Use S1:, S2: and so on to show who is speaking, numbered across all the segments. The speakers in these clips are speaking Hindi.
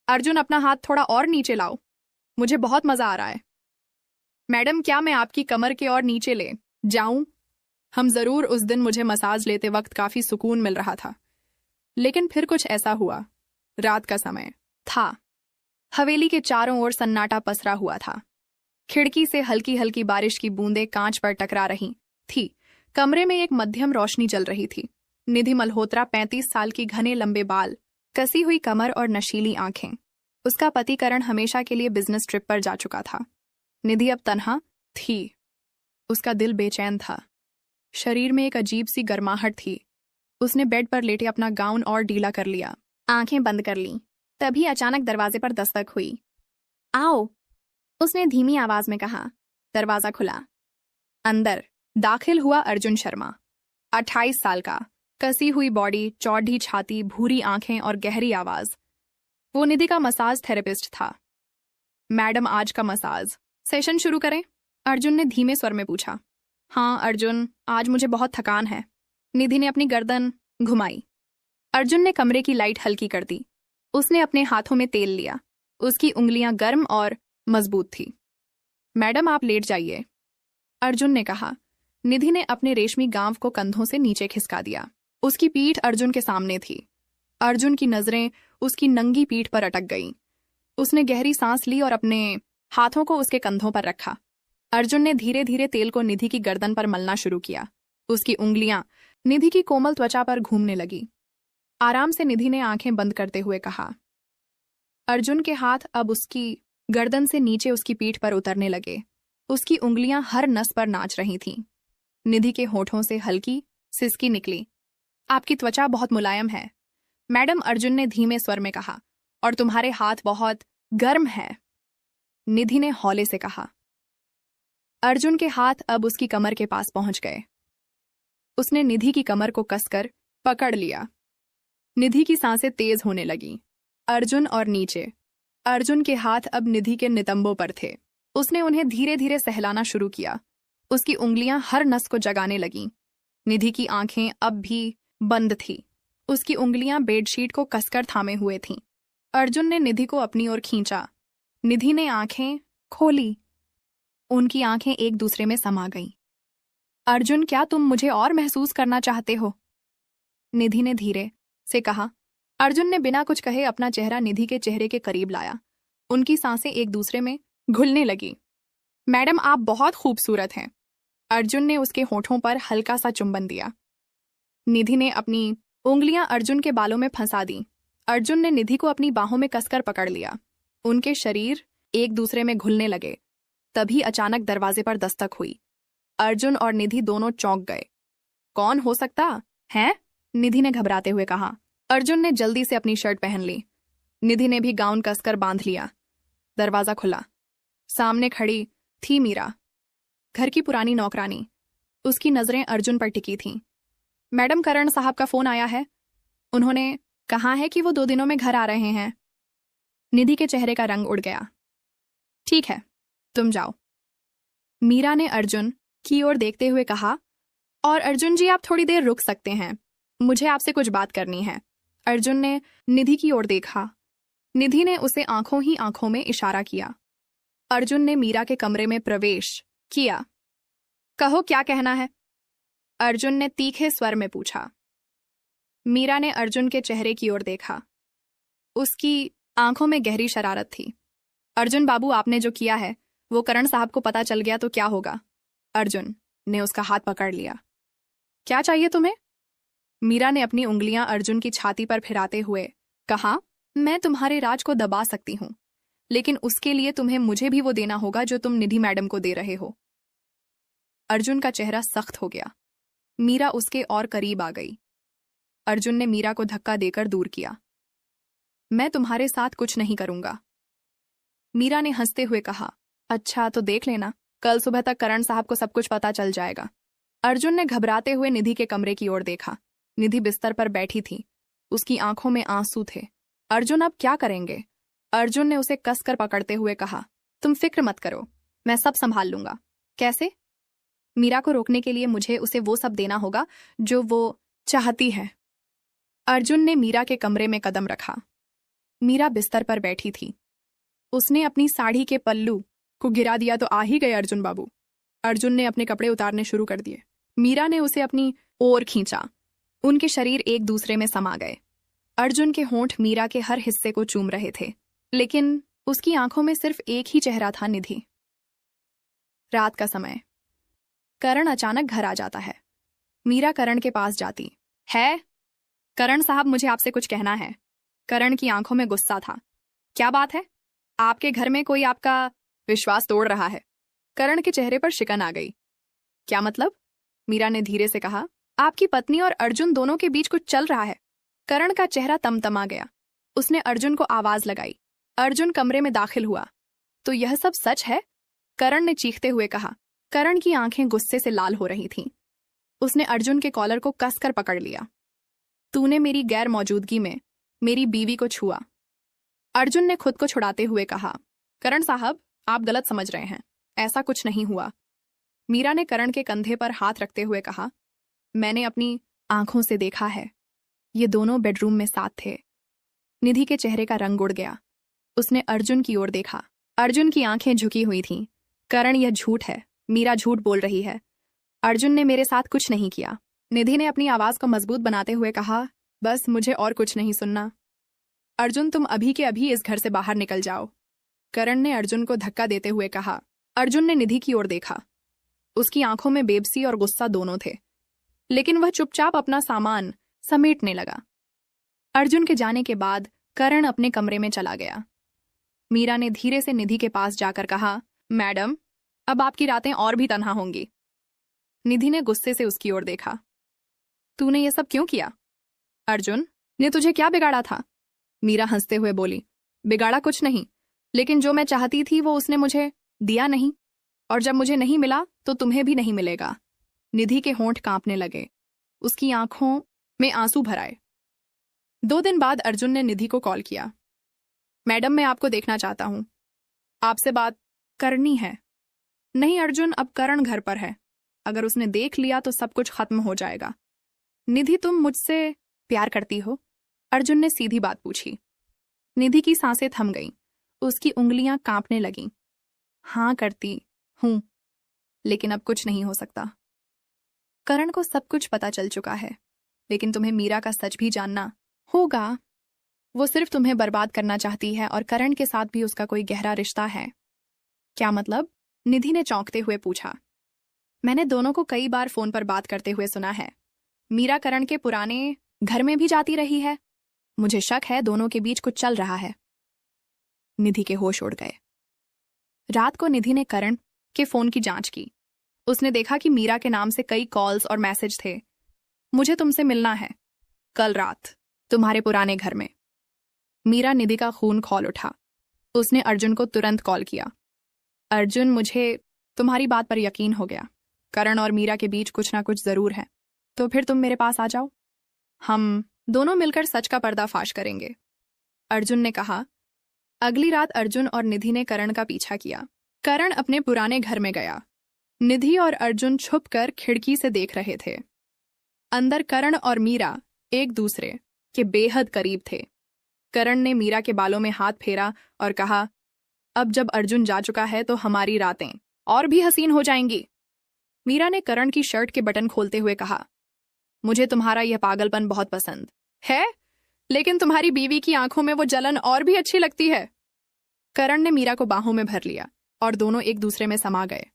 S1: अर्जुन अपना हाथ थोड़ा और नीचे लाओ, मुझे बहुत मजा आ रहा है। मैडम क्या मैं आपकी कमर के और नीचे ले जाऊं? हम जरूर उस दिन मुझे मसाज लेते वक्त काफी सुकून मिल रहा था, लेकिन फिर कुछ ऐसा हुआ। रात का समय था। हवेली के चारों ओर सन्नाटा पसरा हुआ था। खिड़की से हल्की हल्की बारिश की बूंदें कांच पर टकरा रही थी। कमरे में एक मध्यम रोशनी जल रही थी। निधि मल्होत्रा 35 साल की, घने लंबे बाल, कसी हुई कमर और नशीली आंखें। उसका पति करण हमेशा के लिए बिजनेस ट्रिप पर जा चुका था। निधि अब तन्हा थी। उसका दिल बेचैन था। शरीर में एक अजीब सी गर्माहट थी। उसने बेड पर लेटे अपना गाउन और ढीला कर लिया, आंखें बंद कर लीं। तभी अचानक दरवाजे पर दस्तक हुई। आओ, उसने धीमी आवाज में कहा। दरवाजा खुला। अंदर दाखिल हुआ अर्जुन शर्मा, 28 साल का, कसी हुई बॉडी, चौड़ी छाती, भूरी आंखें और गहरी आवाज। वो निधि का मसाज थेरेपिस्ट था। मैडम आज का मसाज सेशन शुरू करें? अर्जुन ने धीमे स्वर में पूछा। हाँ अर्जुन, आज मुझे बहुत थकान है। निधि ने अपनी गर्दन घुमाई। अर्जुन ने कमरे की लाइट हल्की कर दी। उसने अपने हाथों में तेल लिया। उसकी उंगलियां गर्म और मजबूत थी। मैडम आप लेट जाइए, अर्जुन ने कहा। निधि ने अपने रेशमी गांव को कंधों से नीचे खिसका दिया। उसकी पीठ अर्जुन के सामने थी। अर्जुन की नजरें उसकी नंगी पीठ पर अटक गईं। उसने गहरी सांस ली और अपने हाथों को उसके कंधों पर रखा। अर्जुन ने धीरे धीरे तेल को निधि की गर्दन पर मलना शुरू किया। उसकी उंगलियां निधि की कोमल त्वचा पर घूमने लगी। आराम से, निधि ने आंखें बंद करते हुए कहा। अर्जुन के हाथ अब उसकी गर्दन से नीचे उसकी पीठ पर उतरने लगे। उसकी उंगलियां हर नस पर नाच रही थीं। निधि के होठों से हल्की सिसकी निकली। आपकी त्वचा बहुत मुलायम है, मैडम, अर्जुन ने धीमे स्वर में कहा, और तुम्हारे हाथ बहुत गर्म है, निधि ने हौले से कहा। अर्जुन के हाथ अब उसकी कमर के पास पहुंच गए। उसने निधि की कमर को कसकर पकड़ लिया। निधि की सांसें तेज होने लगीं। अर्जुन और नीचे। अर्जुन के हाथ अब निधि के नितंबों पर थे। उसने उन्हें धीरे धीरे सहलाना शुरू किया। उसकी उंगलियां हर नस को जगाने लगीं। निधि की आंखें अब भी बंद थीं। उसकी उंगलियां बेडशीट को कसकर थामे हुए थीं। अर्जुन ने निधि को अपनी ओर खींचा। निधि ने आंखें खोली। उनकी आंखें एक दूसरे में समा गईं। अर्जुन, क्या तुम मुझे और महसूस करना चाहते हो? निधि ने धीरे से कहा। अर्जुन ने बिना कुछ कहे अपना चेहरा निधि के चेहरे के करीब लाया। उनकी सांसें एक दूसरे में घुलने लगी। मैडम आप बहुत खूबसूरत हैं, अर्जुन ने उसके होठों पर हल्का सा चुंबन दिया। निधि ने अपनी उंगलियां अर्जुन के बालों में फंसा दी। अर्जुन ने निधि को अपनी बाहों में कसकर पकड़ लिया। उनके शरीर एक दूसरे में घुलने लगे। तभी अचानक दरवाजे पर दस्तक हुई। अर्जुन और निधि दोनों चौंक गए। कौन हो सकता है? निधि ने घबराते हुए कहा। अर्जुन ने जल्दी से अपनी शर्ट पहन ली। निधि ने भी गाउन कसकर बांध लिया। दरवाजा खुला। सामने खड़ी थी मीरा, घर की पुरानी नौकरानी। उसकी नजरें अर्जुन पर टिकी थीं। मैडम, करण साहब का फोन आया है। उन्होंने कहा है कि वो 2 दिनों में घर आ रहे हैं। निधि के चेहरे का रंग उड़ गया। ठीक है, तुम जाओ, मीरा ने अर्जुन की ओर देखते हुए कहा। और अर्जुन जी, आप थोड़ी देर रुक सकते हैं, मुझे आपसे कुछ बात करनी है। अर्जुन ने निधि की ओर देखा। निधि ने उसे आंखों ही आंखों में इशारा किया। अर्जुन ने मीरा के कमरे में प्रवेश किया। कहो, क्या कहना है? अर्जुन ने तीखे स्वर में पूछा। मीरा ने अर्जुन के चेहरे की ओर देखा। उसकी आंखों में गहरी शरारत थी। अर्जुन बाबू, आपने जो किया है वो करण साहब को पता चल गया तो क्या होगा? अर्जुन ने उसका हाथ पकड़ लिया। क्या चाहिए तुम्हें? मीरा ने अपनी उंगलियां अर्जुन की छाती पर फिराते हुए कहा। मैं तुम्हारे राज को दबा सकती हूं, लेकिन उसके लिए तुम्हें मुझे भी वो देना होगा जो तुम निधि मैडम को दे रहे हो। अर्जुन का चेहरा सख्त हो गया। मीरा उसके और करीब आ गई। अर्जुन ने मीरा को धक्का देकर दूर किया। मैं तुम्हारे साथ कुछ नहीं करूंगा, मीरा ने हंसते हुए कहा। अच्छा तो देख लेना, कल सुबह तक करण साहब को सब कुछ पता चल जाएगा। अर्जुन ने घबराते हुए निधि के कमरे की ओर देखा। निधि बिस्तर पर बैठी थी। उसकी आंखों में आंसू थे। अर्जुन, अब क्या करेंगे? अर्जुन ने उसे कसकर पकड़ते हुए कहा। तुम फिक्र मत करो, मैं सब संभाल लूंगा। कैसे? मीरा को रोकने के लिए मुझे उसे वो सब देना होगा जो वो चाहती है। अर्जुन ने मीरा के कमरे में कदम रखा। मीरा बिस्तर पर बैठी थी। उसने अपनी साड़ी के पल्लू को गिरा दिया तो आ ही गए अर्जुन बाबू। अर्जुन ने अपने कपड़े उतारने शुरू कर दिए। मीरा ने उसे अपनी ओर खींचा। उनके शरीर एक दूसरे में समा गए। अर्जुन के होंठ मीरा के हर हिस्से को चूम रहे थे, लेकिन उसकी आंखों में सिर्फ एक ही चेहरा था, निधि। रात का समय। करण अचानक घर आ जाता है। मीरा करण के पास जाती है। करण साहब, मुझे आपसे कुछ कहना है। करण की आंखों में गुस्सा था। क्या बात है? आपके घर में कोई आपका विश्वास तोड़ रहा है। करण के चेहरे पर शिकन आ गई। क्या मतलब? मीरा ने धीरे से कहा। आपकी पत्नी और अर्जुन दोनों के बीच कुछ चल रहा है। करण का चेहरा तमतमा गया। उसने अर्जुन को आवाज लगाई। अर्जुन कमरे में दाखिल हुआ। तो यह सब सच है? करण ने चीखते हुए कहा। करण की आंखें गुस्से से लाल हो रही थीं। उसने अर्जुन के कॉलर को कसकर पकड़ लिया। तूने मेरी गैर मौजूदगी में मेरी बीवी को छुआ। अर्जुन ने खुद को छुड़ाते हुए कहा। करण साहब, आप गलत समझ रहे हैं। ऐसा कुछ नहीं हुआ। मीरा ने करण के कंधे पर हाथ रखते हुए कहा। मैंने अपनी आंखों से देखा है। ये दोनों बेडरूम में साथ थे। निधि के चेहरे का रंग उड़ गया। उसने अर्जुन की ओर देखा। अर्जुन की आंखें झुकी हुई थीं। करण, यह झूठ है। मीरा झूठ बोल रही है। अर्जुन ने मेरे साथ कुछ नहीं किया। निधि ने अपनी आवाज को मजबूत बनाते हुए कहा। बस मुझे और कुछ नहीं सुनना। अर्जुन, तुम अभी के अभी इस घर से बाहर निकल जाओ। करण ने अर्जुन को धक्का देते हुए कहा। अर्जुन ने निधि की ओर देखा। उसकी आंखों में बेबसी और गुस्सा दोनों थे, लेकिन वह चुपचाप अपना सामान समेटने लगा। अर्जुन के जाने के बाद करण अपने कमरे में चला गया। मीरा ने धीरे से निधि के पास जाकर कहा। मैडम, अब आपकी रातें और भी तन्हा होंगी। निधि ने गुस्से से उसकी ओर देखा। तूने ये सब क्यों किया? अर्जुन ने तुझे क्या बिगाड़ा था? मीरा हंसते हुए बोली। बिगाड़ा कुछ नहीं, लेकिन जो मैं चाहती थी वो उसने मुझे दिया नहीं, और जब मुझे नहीं मिला तो तुम्हें भी नहीं मिलेगा। निधि के होंठ कांपने लगे। उसकी आंखों में आंसू भर आए। 2 दिन बाद अर्जुन ने निधि को कॉल किया। मैडम, मैं आपको देखना चाहता हूं। आपसे बात करनी है। नहीं अर्जुन, अब करण घर पर है। अगर उसने देख लिया तो सब कुछ खत्म हो जाएगा। निधि, तुम मुझसे प्यार करती हो? अर्जुन ने सीधी बात पूछी। निधि की सांसें थम गईं। उसकी उंगलियां कांपने लगीं। हाँ, करती हूं, लेकिन अब कुछ नहीं हो सकता। करण को सब कुछ पता चल चुका है, लेकिन तुम्हें मीरा का सच भी जानना होगा। वो सिर्फ तुम्हें बर्बाद करना चाहती है और करण के साथ भी उसका कोई गहरा रिश्ता है। क्या मतलब? निधि ने चौंकते हुए पूछा। मैंने दोनों को कई बार फोन पर बात करते हुए सुना है। मीरा करण के पुराने घर में भी जाती रही है। मुझे शक है दोनों के बीच कुछ चल रहा है। निधि के होश उड़ गए। रात को निधि ने करण के फोन की जांच की। उसने देखा कि मीरा के नाम से कई कॉल्स और मैसेज थे। मुझे तुमसे मिलना है, कल रात तुम्हारे पुराने घर में। मीरा निधि का खून खौल उठा। उसने अर्जुन को तुरंत कॉल किया। अर्जुन, मुझे तुम्हारी बात पर यकीन हो गया। करण और मीरा के बीच कुछ ना कुछ जरूर है। तो फिर तुम मेरे पास आ जाओ। हम दोनों मिलकर सच का पर्दाफाश करेंगे, अर्जुन ने कहा। अगली रात अर्जुन और निधि ने करण का पीछा किया। करण अपने पुराने घर में गया। निधि और अर्जुन छुपकर खिड़की से देख रहे थे। अंदर करण और मीरा एक दूसरे के बेहद करीब थे। करण ने मीरा के बालों में हाथ फेरा और कहा, अब जब अर्जुन जा चुका है तो हमारी रातें और भी हसीन हो जाएंगी। मीरा ने करण की शर्ट के बटन खोलते हुए कहा, मुझे तुम्हारा यह पागलपन बहुत पसंद है, लेकिन तुम्हारी बीवी की आंखों में वो जलन और भी अच्छी लगती है। करण ने मीरा को बाहों में भर लिया और दोनों एक दूसरे में समा गए।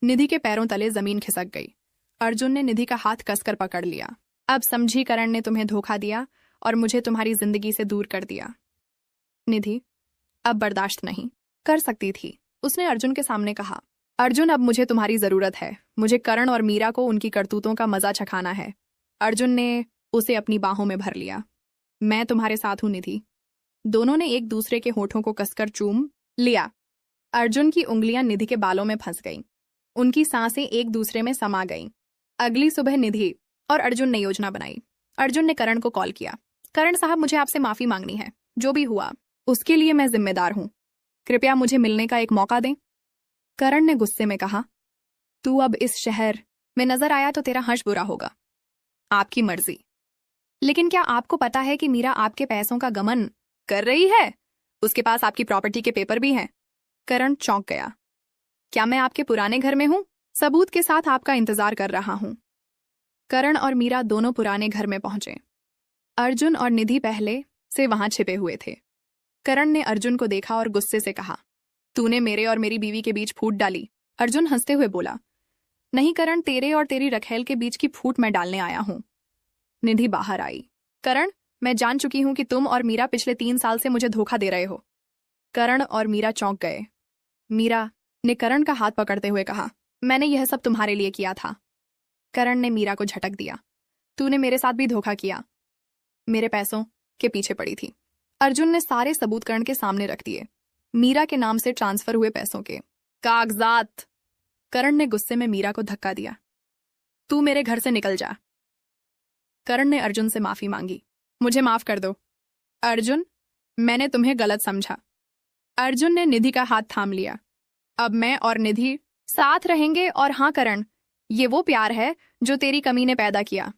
S1: निधि के पैरों तले जमीन खिसक गई। अर्जुन ने निधि का हाथ कसकर पकड़ लिया। अब समझी, करण ने तुम्हें धोखा दिया और मुझे तुम्हारी जिंदगी से दूर कर दिया। निधि अब बर्दाश्त नहीं कर सकती थी। उसने अर्जुन के सामने कहा, अर्जुन, अब मुझे तुम्हारी जरूरत है। मुझे करण और मीरा को उनकी करतूतों का मजा चखाना है। अर्जुन ने उसे अपनी बाहों में भर लिया। मैं तुम्हारे साथ हूं निधि। दोनों ने एक दूसरे के होठों को कसकर चूम लिया। अर्जुन की उंगलियां निधि के बालों में फंस गईं। उनकी सांसें एक दूसरे में समा गईं। अगली सुबह निधि और अर्जुन ने योजना बनाई। अर्जुन ने करण को कॉल किया। करण साहब, मुझे आपसे माफी मांगनी है। जो भी हुआ उसके लिए मैं जिम्मेदार हूं। कृपया मुझे मिलने का एक मौका दें। करण ने गुस्से में कहा, तू अब इस शहर में नजर आया तो तेरा हर्ष बुरा होगा। आपकी मर्जी। लेकिन क्या आपको पता है कि मीरा आपके पैसों का गमन कर रही है? उसके पास आपकी प्रॉपर्टी के पेपर भी हैं। करण चौंक गया। क्या मैं आपके पुराने घर में हूं? सबूत के साथ आपका इंतजार कर रहा हूं। करण और मीरा दोनों पुराने घर में पहुंचे। अर्जुन और निधि पहले से वहां छिपे हुए थे। करण ने अर्जुन को देखा और गुस्से से कहा, तूने मेरे और मेरी बीवी के बीच फूट डाली। अर्जुन हंसते हुए बोला, नहीं करण, तेरे और तेरी रखेल के बीच की फूट मैं डालने आया हूं। निधि बाहर आई। करण, मैं जान चुकी हूं कि तुम और मीरा पिछले 3 साल से मुझे धोखा दे रहे हो। करण और मीरा चौंक गए। मीरा ने करण का हाथ पकड़ते हुए कहा, मैंने यह सब तुम्हारे लिए किया था। करण ने मीरा को झटक दिया, तूने मेरे साथ भी धोखा किया। मेरे पैसों के पीछे पड़ी थी। अर्जुन ने सारे सबूत करण के सामने रख दिए। मीरा के नाम से ट्रांसफर हुए पैसों के कागजात। करण ने गुस्से में मीरा को धक्का दिया, तू मेरे घर से निकल जा। करण ने अर्जुन से माफी मांगी, मुझे माफ कर दो। अर्जुन, मैंने तुम्हें गलत समझा। अर्जुन ने निधि का हाथ थाम लिया, अब मैं और निधि साथ रहेंगे। और हाँ करण, ये वो प्यार है जो तेरी कमी ने पैदा किया।